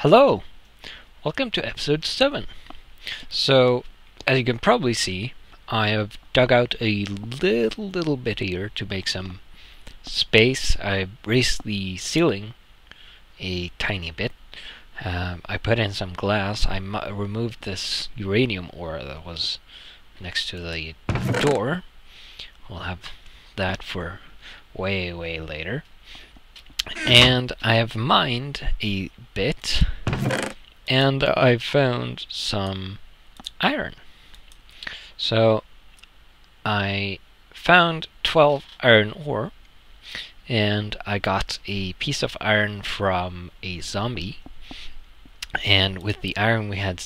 Hello! Welcome to episode 7. So, as you can probably see, I have dug out a little bit here to make some space. I raised the ceiling a tiny bit. I put in some glass. I removed this uranium ore that was next to the door. We'll have that for way later. And I have mined a bit, and I've found some iron. So I found 12 iron ore, and I got a piece of iron from a zombie. And with the iron we had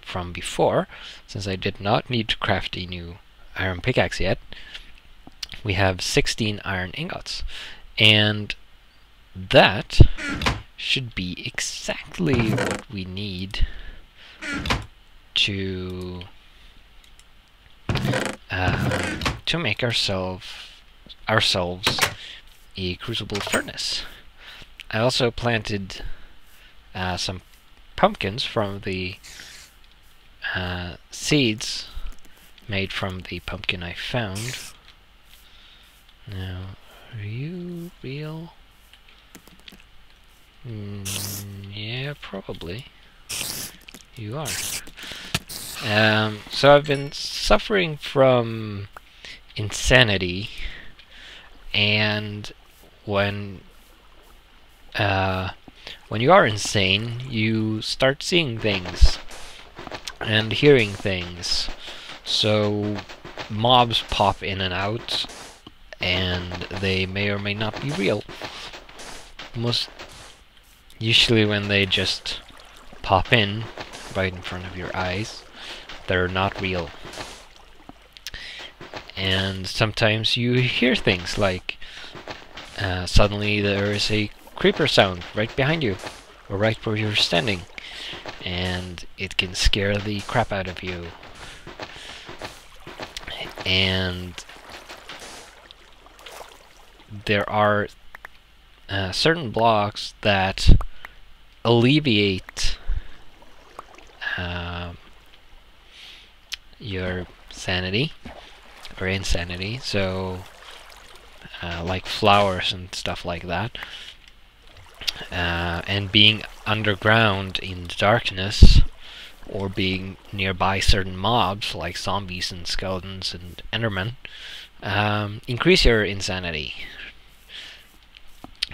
from before, since I did not need to craft a new iron pickaxe yet, we have 16 iron ingots. And that should be exactly what we need to make ourselves a crucible furnace. I also planted some pumpkins from the seeds made from the pumpkin I found. Now, are you real? Yeah, probably. You are. So I've been suffering from insanity, and when you are insane, you start seeing things and hearing things. So mobs pop in and out, and they may or may not be real. Usually when they just pop in right in front of your eyes, they're not real. And sometimes you hear things like suddenly there is a creeper sound right behind you, or right where you're standing, and it can scare the crap out of you. And there are certain blocks that alleviate your sanity or insanity, so like flowers and stuff like that, and being underground in the darkness, or being nearby certain mobs like zombies and skeletons and endermen, increase your insanity,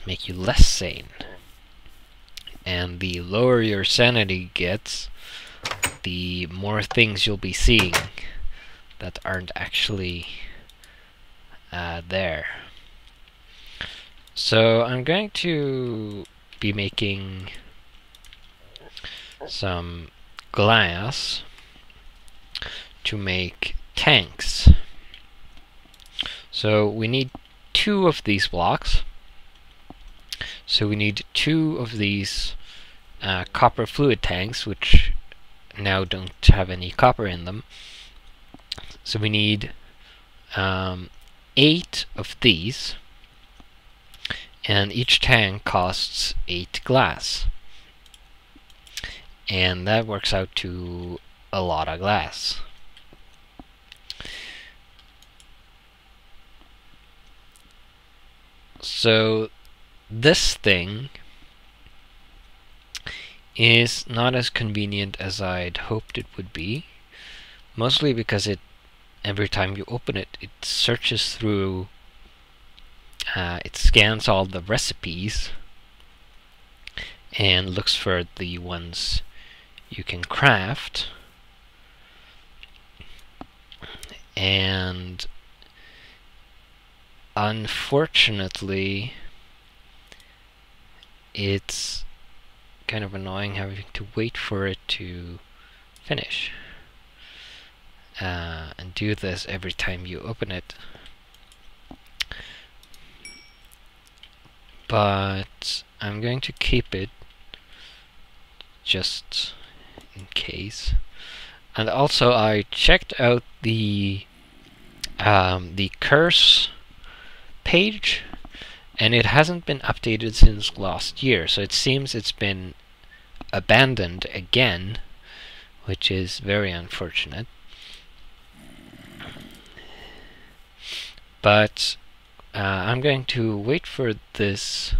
make you less sane. And the lower your sanity gets, the more things you'll be seeing that aren't actually there. So I'm going to be making some glass to make tanks. So we need 2 of these blocks. So we need 2 of these copper fluid tanks, which now don't have any copper in them. So we need 8 of these, and each tank costs 8 glass. And that works out to a lot of glass. So this thing is not as convenient as I'd hoped it would be, mostly because every time you open it, it searches through, it scans all the recipes and looks for the ones you can craft, and unfortunately it's kind of annoying having to wait for it to finish and do this every time you open it. But I'm going to keep it just in case. And also I checked out the curse page, and it hasn't been updated since last year, so it seems it's been abandoned again, which is very unfortunate. But I'm going to wait for this.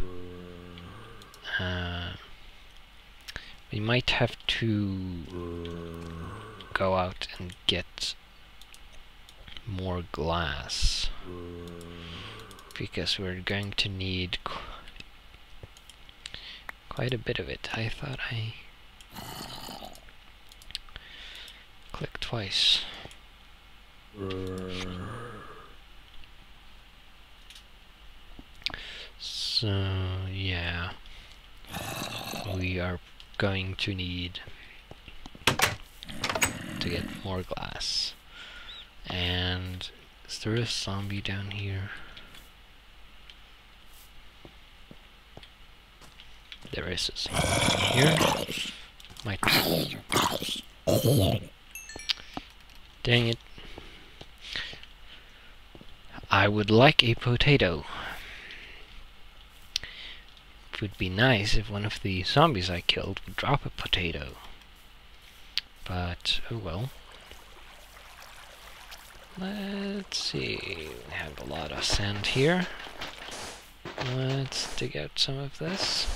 We might have to go out and get more glass, because we're going to need quite a bit of it. I thought I clicked twice. So yeah, we are going to need to get more glass. And is there a zombie down here? There is a zombie here. Might. Dang it. I would like a potato. It would be nice if one of the zombies I killed would drop a potato. But, oh well. Let's see, we have a lot of sand here. Let's dig out some of this.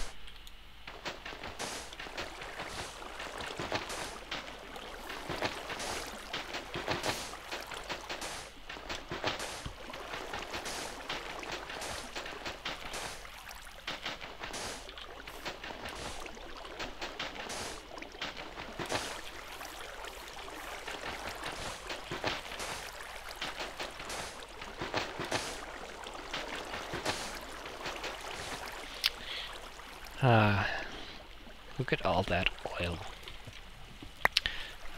Look at all that oil.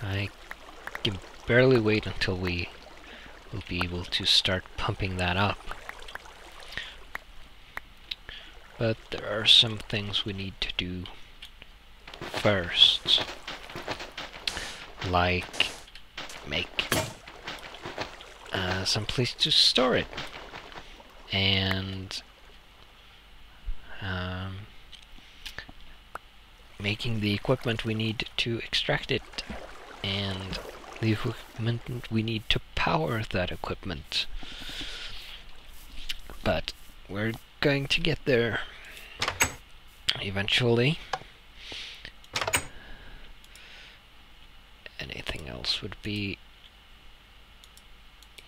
I can barely wait until we will be able to start pumping that up. But there are some things we need to do first, like make some place to store it, and making the equipment we need to extract it, and the equipment we need to power that equipment. But we're going to get there eventually. Anything else would be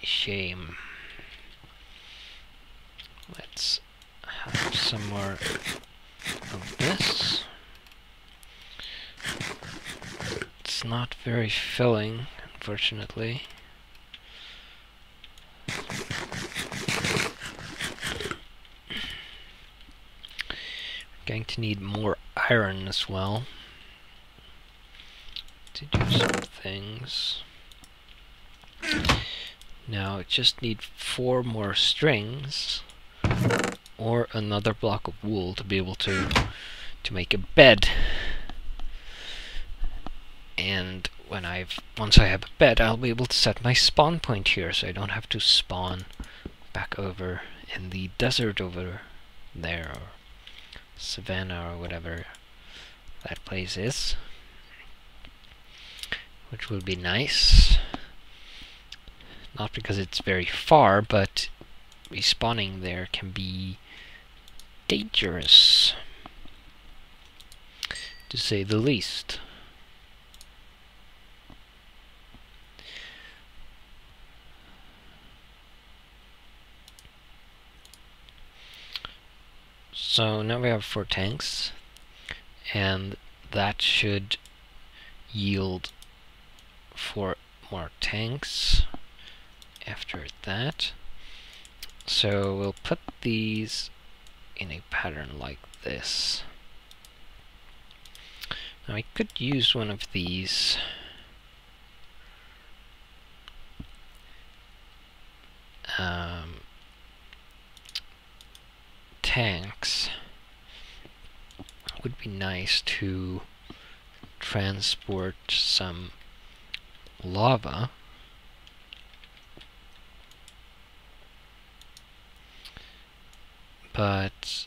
a shame. Let's have some more of this. It's not very filling, unfortunately. We're going to need more iron as well to do some things. Now I just need 4 more strings or another block of wool to be able to make a bed. And once I have a bed, I'll be able to set my spawn point here, so I don't have to spawn back over in the desert over there, or savannah, or whatever that place is, which will be nice. Not because it's very far, but respawning there can be dangerous, to say the least. So now we have 4 tanks, and that should yield 4 more tanks after that. So we'll put these in a pattern like this. Now I could use one of these tanks. Would be nice to transport some lava. But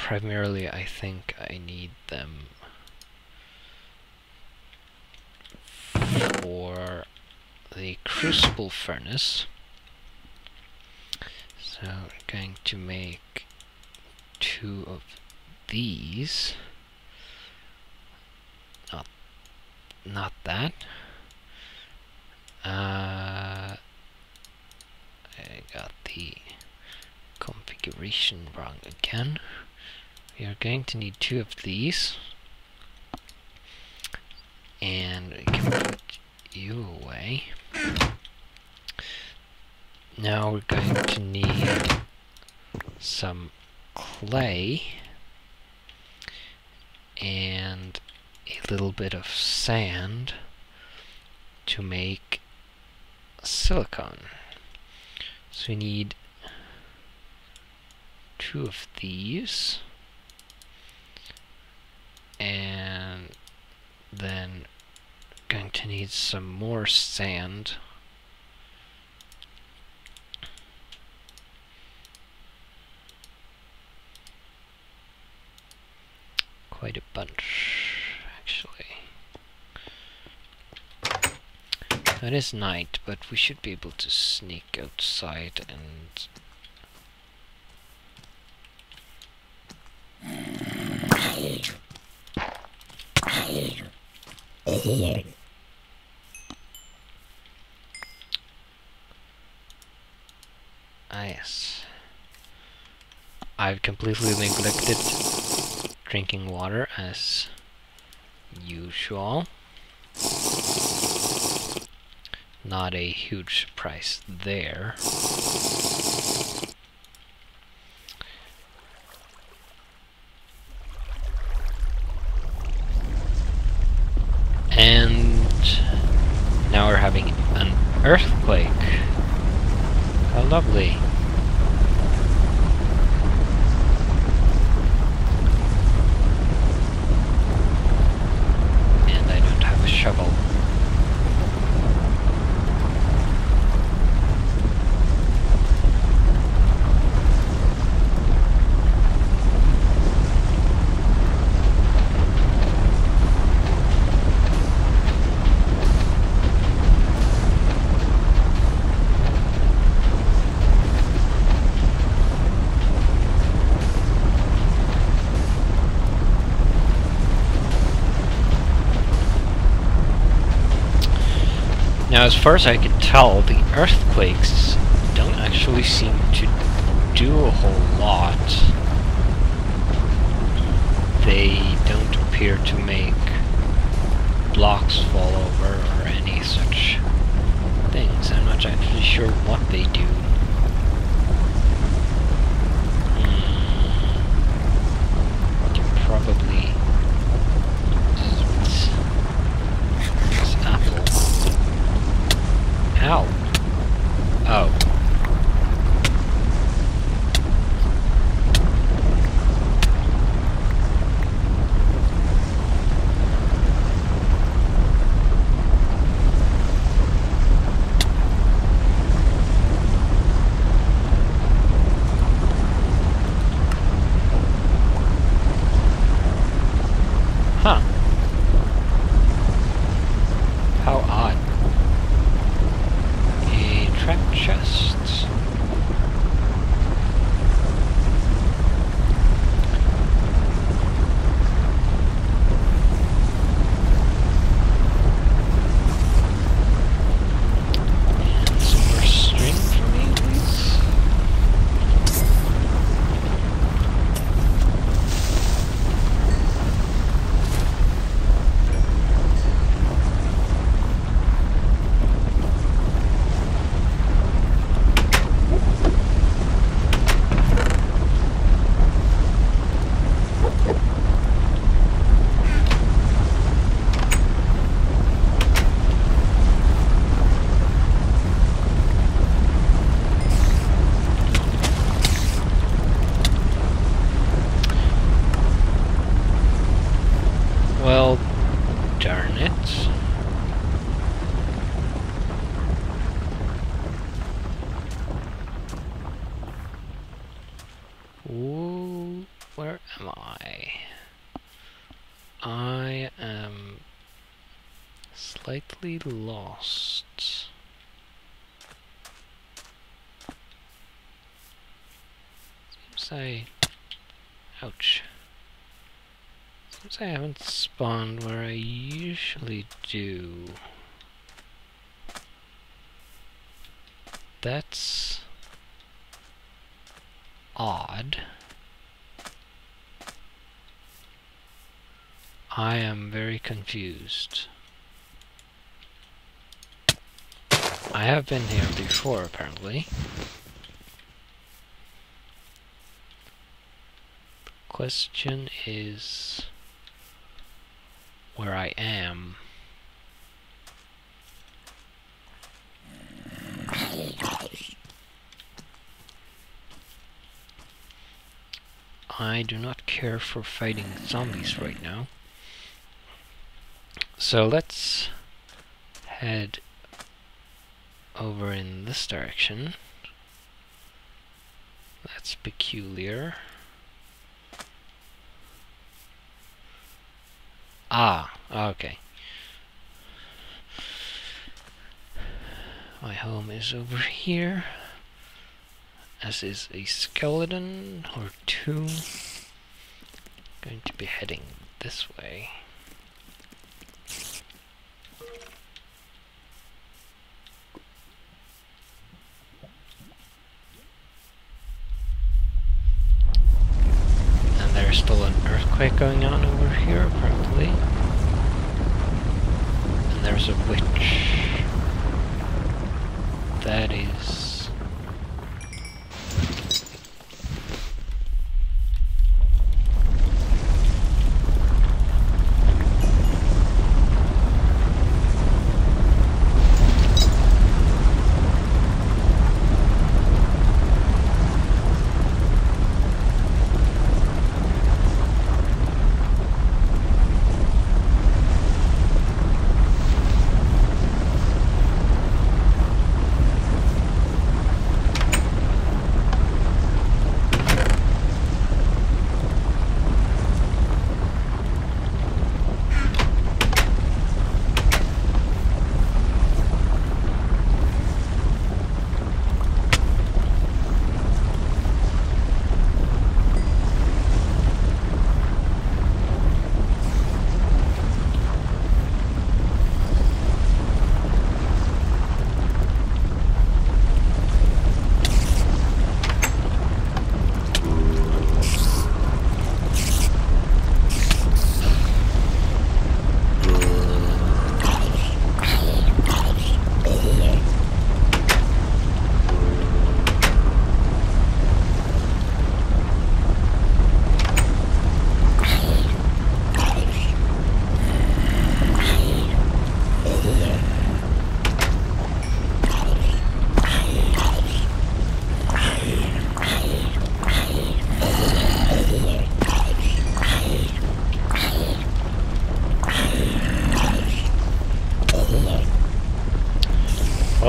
primarily I think I need them for the crucible furnace. So we're going to make 2 of these. Not that. I got the configuration wrong again. We are going to need 2 of these. And we can put you away. Now we're going to need some clay and a little bit of sand to make silicon. So we need 2 of these, and then going to need some more sand. Quite a bunch, actually. It is night, but we should be able to sneak outside and yes. I've completely neglected drinking water as usual. Not a huge surprise there. And now we're having an earthquake. How lovely. And I don't have a shovel. Now, as far as I can tell, the earthquakes don't actually seem to do a whole lot. They don't appear to make blocks fall over or any such things. I'm not actually sure what they do. I can probably eat this apple. Ow. Oh. Huh. How odd. Trap chests. And some more string for me, please. Well, darn it. Ooh. Where am I? I am slightly lost. Ouch. Seems I haven't spawned where I usually do. That's odd. I am very confused. I have been here before, apparently. The question is where I am. I do not care for fighting zombies right now. So let's head over in this direction. That's peculiar. Ah, okay. My home is over here, as is a skeleton or two. Going to be heading this way. And there's still an earthquake going on over here, apparently. And there's a witch. That is...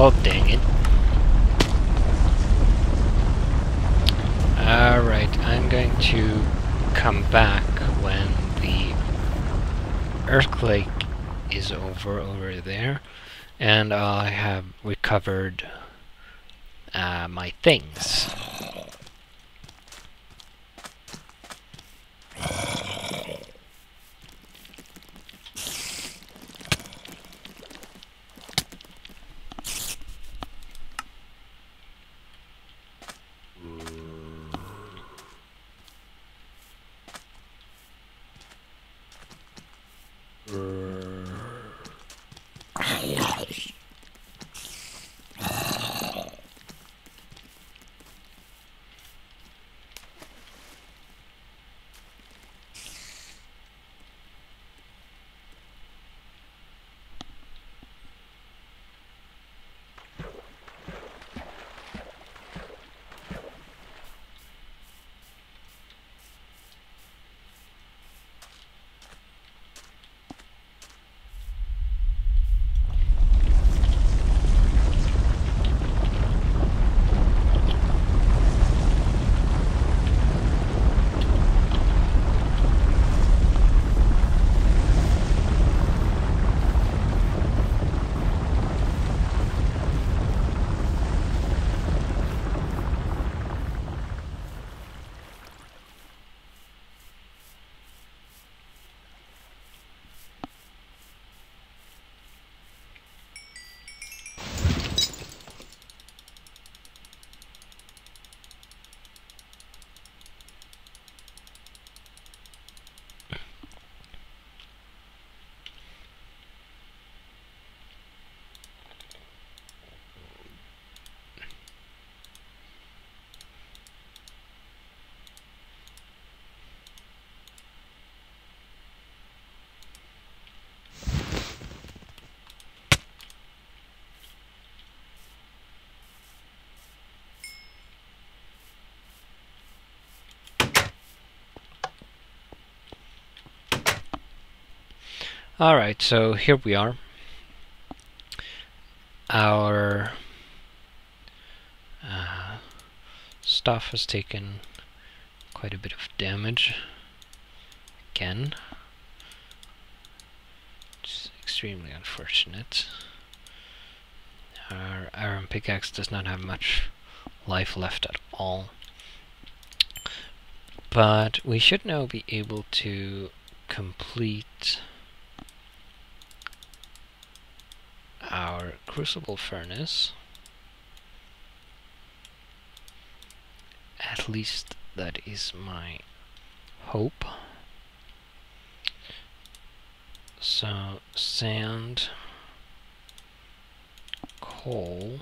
Oh, dang it. Alright, I'm going to come back when the earthquake is over there, and I have recovered my things. Alright, so here we are. Our stuff has taken quite a bit of damage again. It's extremely unfortunate. Our iron pickaxe does not have much life left at all. But we should now be able to complete our crucible furnace. At least that is my hope. So, sand, coal,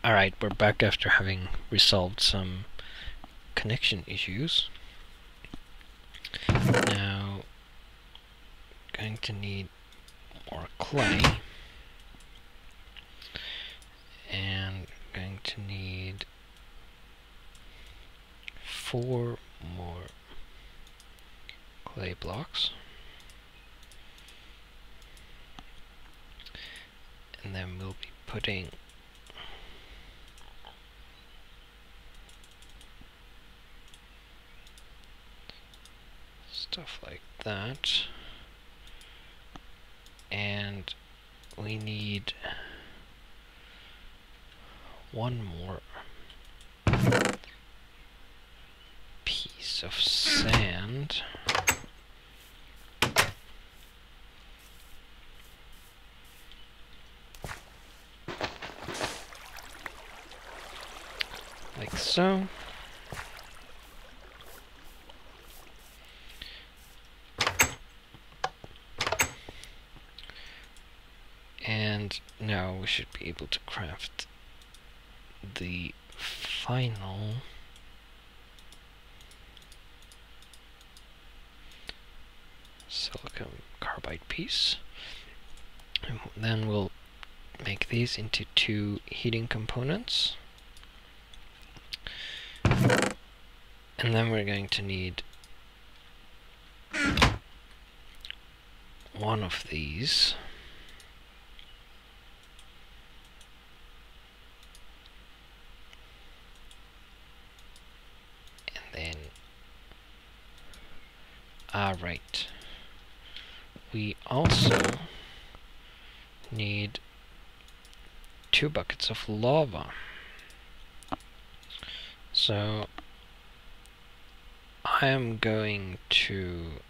alright, we're back after having resolved some connection issues. Now, going to need more clay, and going to need 4 more clay blocks, and then we'll be putting stuff like that, and we need 1 more piece of sand. Like so. And now we should be able to craft the final silicon carbide piece. And then we'll make these into 2 heating components. And then we're going to need 1 of these. Then, right. We also need 2 buckets of lava. So I am going to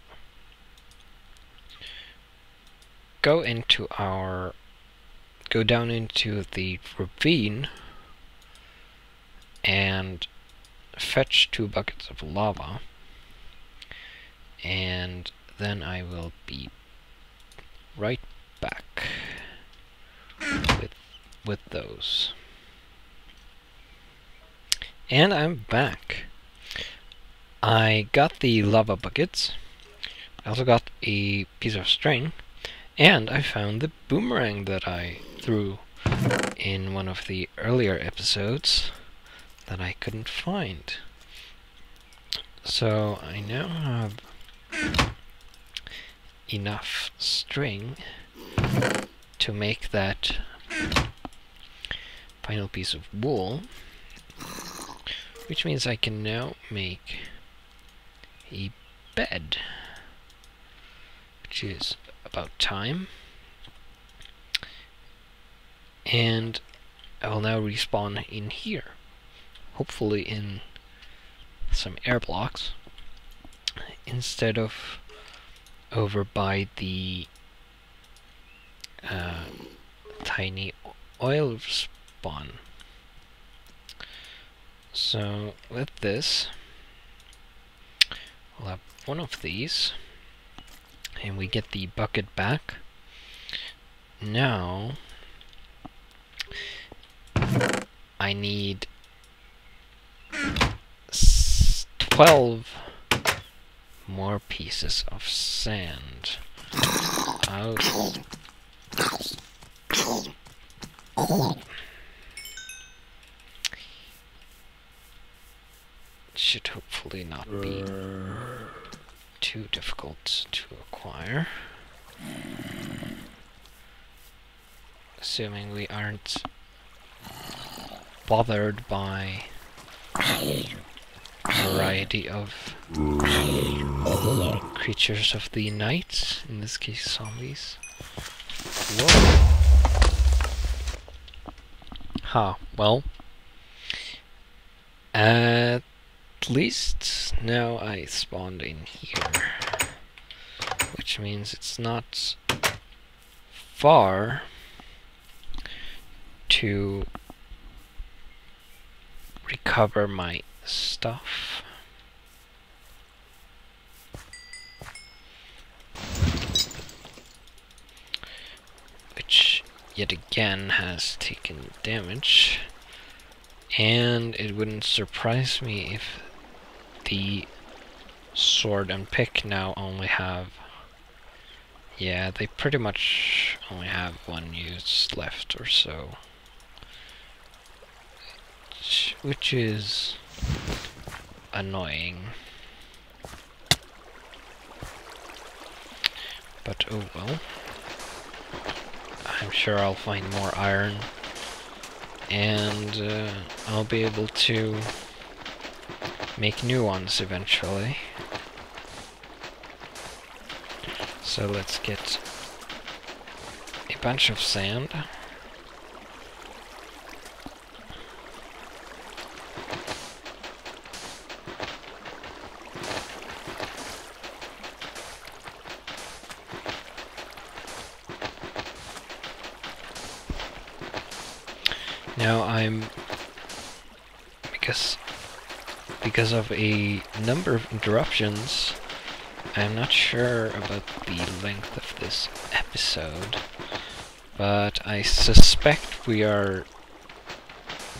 go down into the ravine and fetch 2 buckets of lava, and then I will be right back with those. And I'm back. I got the lava buckets. I also got a piece of string, and I found the boomerang that I threw in one of the earlier episodes that I couldn't find. So I now have enough string to make that final piece of wool, which means I can now make a bed, which is about time. And I will now respawn in here, hopefully in some air blocks, instead of over by the tiny oil spawn. So with this, we'll have 1 of these, and we get the bucket back. Now I need 12 more pieces of sand. should hopefully not be too difficult to acquire. Assuming we aren't bothered by a variety of creatures of the night, in this case zombies. Whoa! Ha, well, at least now I spawned in here, which means it's not far to recover my stuff. Which yet again has taken damage, and it wouldn't surprise me if the sword and pick now only have, yeah, they pretty much only have one use left or so, which is annoying. But oh well. I'm sure I'll find more iron, and I'll be able to make new ones eventually. So let's get a bunch of sand. Now because of a number of interruptions, I'm not sure about the length of this episode, but I suspect we are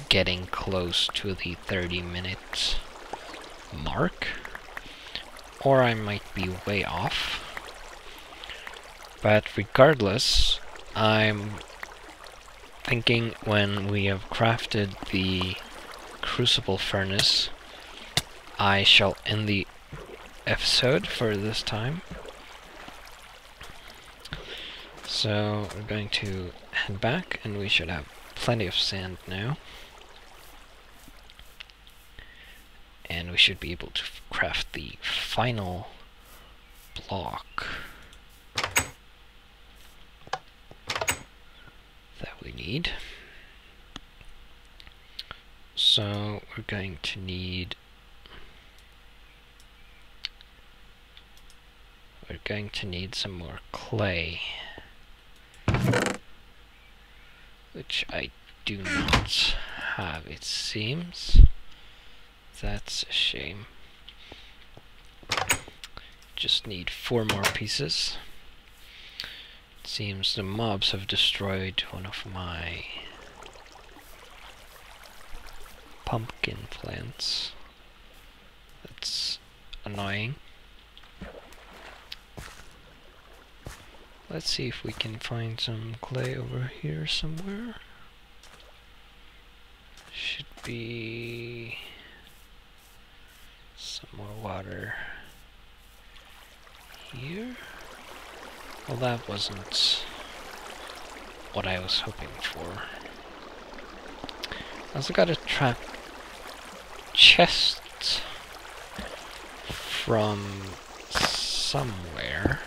getting close to the 30-minute mark, or I might be way off. But regardless, I'm thinking when we have crafted the crucible furnace, I shall end the episode for this time. So we're going to head back, and we should have plenty of sand now. And we should be able to craft the final block that we need. So we're going to need some more clay, which I do not have, it seems. That's a shame. Just need 4 more pieces. It seems the mobs have destroyed one of my pumpkin plants. That's annoying. Let's see if we can find some clay over here somewhere. Should be some more water here. Well, that wasn't what I was hoping for. I also got a trap chest from somewhere,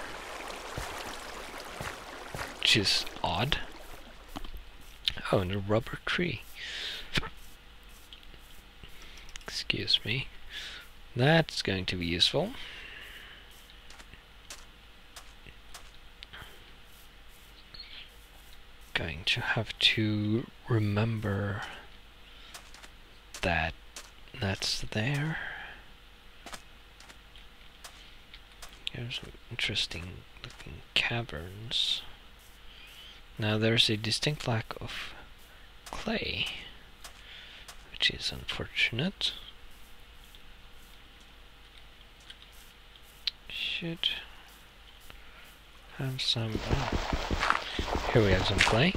which is odd. Oh, and a rubber tree. Excuse me. That's going to be useful. Going to have to remember that that's there. There's some interesting looking caverns. Now there's a distinct lack of clay, which is unfortunate. Should have some. Oh. Here we have some clay.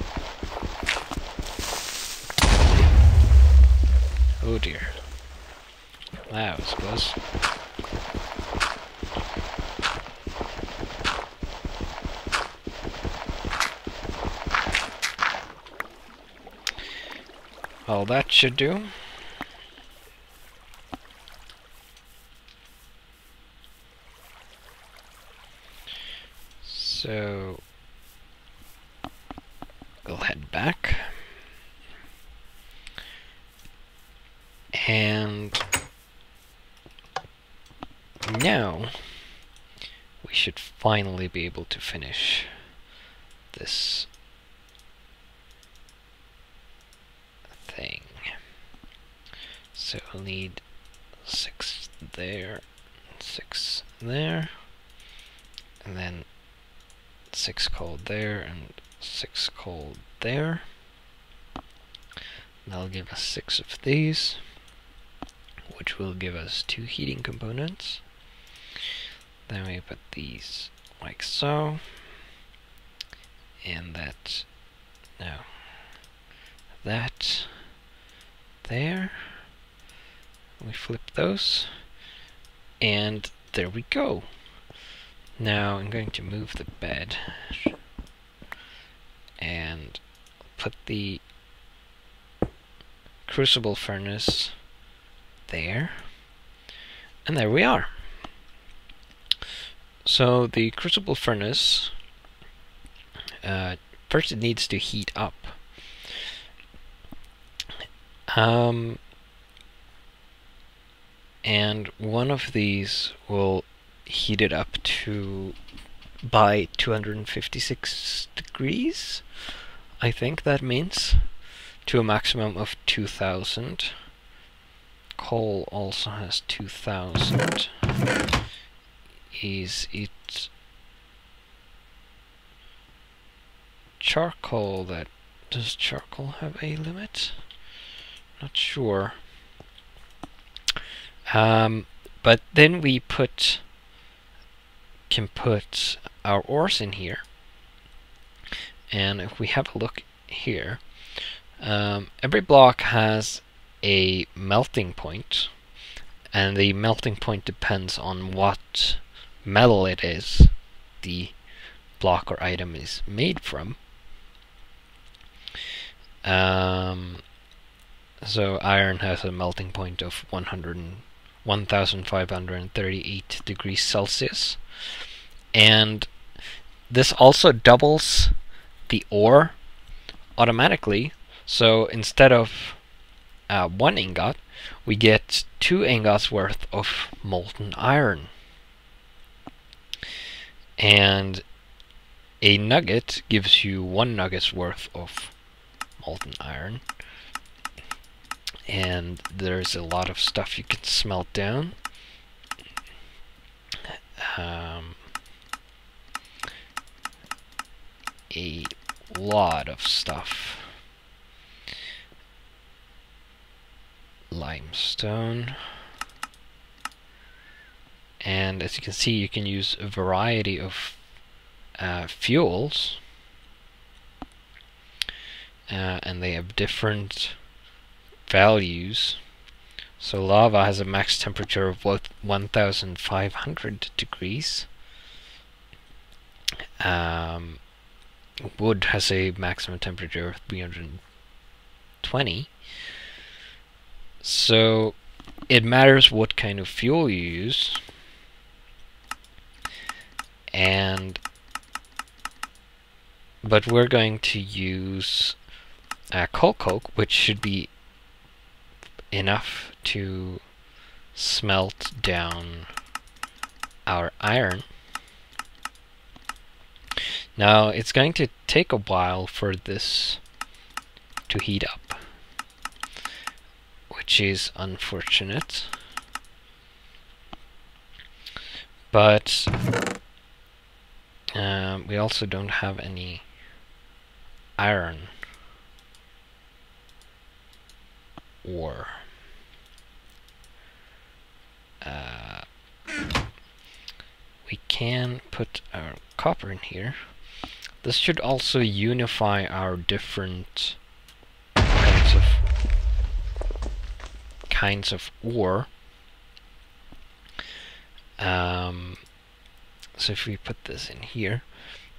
Oh dear. That was close. Well, that should do. So we'll head back. And now we should finally be able to finish this thing. So we'll need 6 there, 6 there, and then 6 coal there, and 6 coal there. That'll give us 6 of these, which will give us 2 heating components. Then we put these like so, and that, no, that there. We flip those, and there we go. Now I'm going to move the bed and put the crucible furnace there, and there we are. So the crucible furnace, first it needs to heat up. And one of these will heat it up to by 256 degrees, I think that means, to a maximum of 2000. Coal also has 2000. Is it charcoal that... Does charcoal have a limit? Not sure. But then we can put our ores in here, and if we have a look here, every block has a melting point, and the melting point depends on what metal it is the block or item is made from. So iron has a melting point of 1538 degrees Celsius, and this also doubles the ore automatically. So instead of 1 ingot, we get 2 ingots worth of molten iron, and a nugget gives you 1 nugget's worth of molten iron. And there's a lot of stuff you can smelt down. A lot of stuff. Limestone. And as you can see, you can use a variety of fuels. And they have different values. So lava has a max temperature of 1500 degrees. Wood has a maximum temperature of 320. So it matters what kind of fuel you use. But we're going to use coal coke, which should be enough to smelt down our iron. Now it's going to take a while for this to heat up, which is unfortunate, but we also don't have any iron ore. We can put our copper in here. This should also unify our different kinds of ore. So if we put this in here,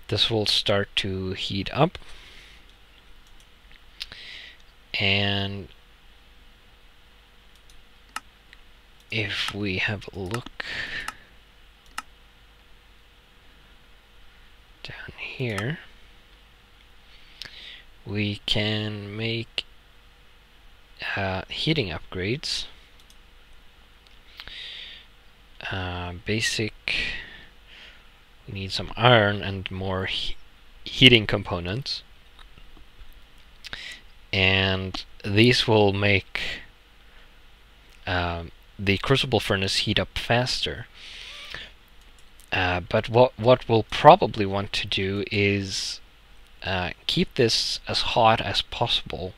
this will start to heat up. And if we have a look down here, we can make heating upgrades. Basic, we need some iron and more heating components, and these will make the crucible furnace heat up faster. But what we'll probably want to do is keep this as hot as possible.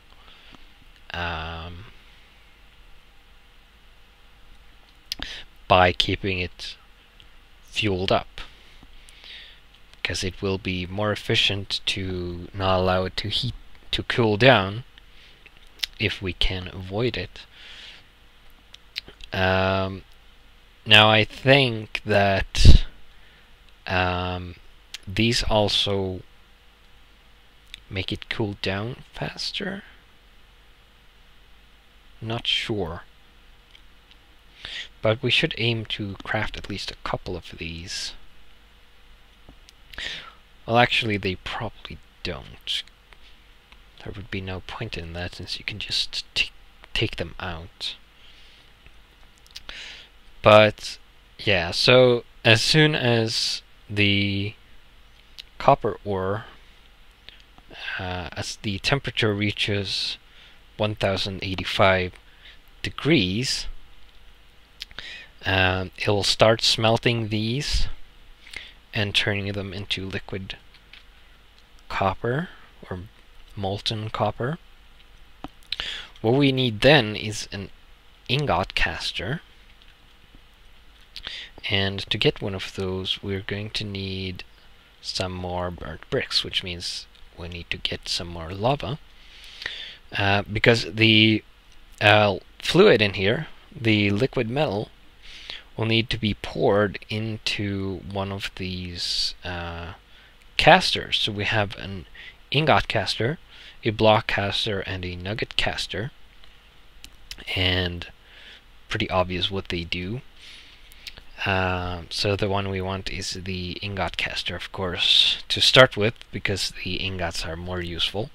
By keeping it fueled up, because it will be more efficient to not allow it to cool down if we can avoid it. Now I think that these also make it cool down faster. Not sure. But we should aim to craft at least a couple of these. Well, actually, they probably don't. There would be no point in that, since you can just take them out. But, yeah, so as soon as the copper ore, as the temperature reaches 1085 degrees, it will start smelting these and turning them into liquid copper or molten copper. What we need then is an ingot caster, and to get one of those we're going to need some more burnt bricks, which means we need to get some more lava, because the fluid in here, the liquid metal, will need to be poured into one of these casters. So we have an ingot caster, a block caster, and a nugget caster, and pretty obvious what they do. So the one we want is the ingot caster, of course, to start with, because the ingots are more useful.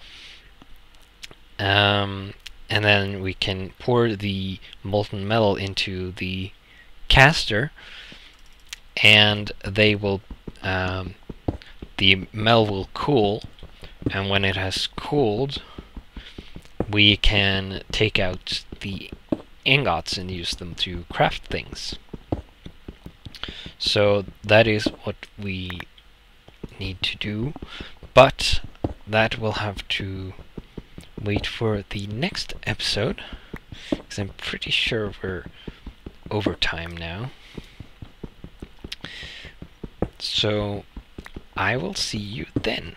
And then we can pour the molten metal into the caster, and they will the metal will cool, and when it has cooled we can take out the ingots and use them to craft things. So that is what we need to do, but that will have to wait for the next episode, because I'm pretty sure we're over time now. So I will see you then.